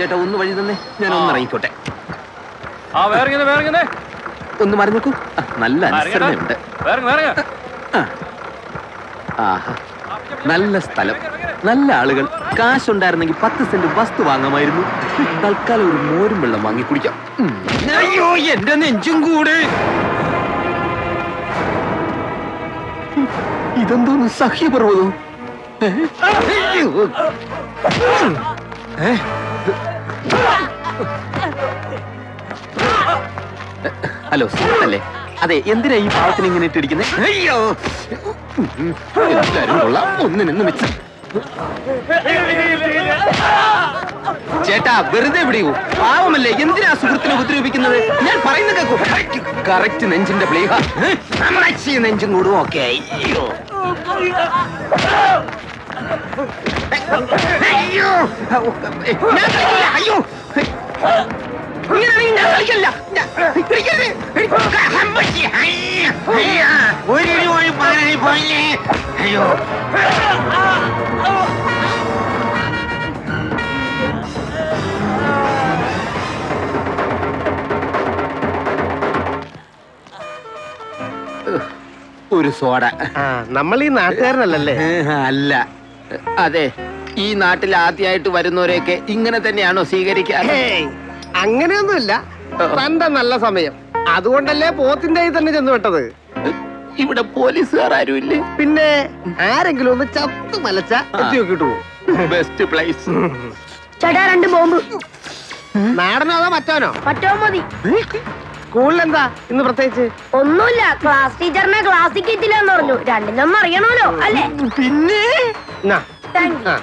ചേട്ടാ ഒന്ന് വഴി തന്നെ, ഞാൻ ഒന്ന് ഇറങ്ങിക്കോട്ടെ. ഒന്ന് മറി നോക്കൂ, നല്ല അനുസരണയുണ്ട്. ആഹാ, നല്ല സ്ഥലം, നല്ല ആളുകൾ. കാശുണ്ടായിരുന്നെങ്കിൽ 10 സെന്റ് വസ്തു വാങ്ങാമായിരുന്നു. തൽക്കാലം ഒരു മോരും വെള്ളം വാങ്ങി കുടിക്കാം. അയ്യോ, എന്റെ നെഞ്ചും കൂടെ. ഇതെന്തോന്ന് സഹ്യപർവ്വതോ? ഹലോ അല്ലേ? അതെ, എന്തിനാ ഈ പാവത്തിന് ഇങ്ങനെ ഇട്ടിരിക്കുന്നത്? അയ്യോ, എല്ലാരും കൊള്ളാം, ഒന്നിനൊന്ന് വെച്ച്. ചേട്ടാ വെറുതെ വിടിയൂ, പാവമല്ലേ, എന്തിനാ സുഹൃത്തിനെ ഉപദ്രവിക്കുന്നത്? ഞാൻ പറയുന്ന കേൾക്കൂ. കറക്റ്റ് നെഞ്ചിന്റെ പ്ലീഹ, നെഞ്ചും കൂടും. ഓക്കെ. അയ്യോ അയ്യോ, അയ്യോ, ഞാൻ കളിക്കില്ല. അയ്യോ, ഒരു സോഡ. നമ്മൾ ഈ നാട്ടുകാരനല്ലേ? അല്ല. അതെ, ഈ നാട്ടിൽ ആദ്യമായിട്ട് വരുന്നവരെയൊക്കെ ഇങ്ങനെ തന്നെയാണോ സ്വീകരിക്കാൻ? അങ്ങനെയൊന്നുമില്ല, തന്റെ നല്ല സമയം അതുകൊണ്ടല്ലേ പോത്തിന്റെ തന്നെ ചെന്ന് വിട്ടത്. ഇവിടെ പോലീസുകാർ ആരുമില്ലേ? പിന്നെ ആരെങ്കിലും ഒന്ന് ചത്തു മലച്ച എത്തി നോക്കിട്ടു. Best place. ചേട്ടാ 2 ബോംബ്. നാടനോ അതോ മറ്റോനോ? മറ്റോ മതി. സ്കൂളിലെന്താ ഇന്ന് പ്രത്യേകിച്ച്? ഒന്നുമില്ല, ക്ലാസ് ടീച്ചറിനെ ക്ലാസ്സിൽ എത്തില്ലെന്ന് പറഞ്ഞു. രണ്ടിനൊന്നും അറിയണമല്ലോ അല്ലേ? പിന്നെ താങ്ക് യു.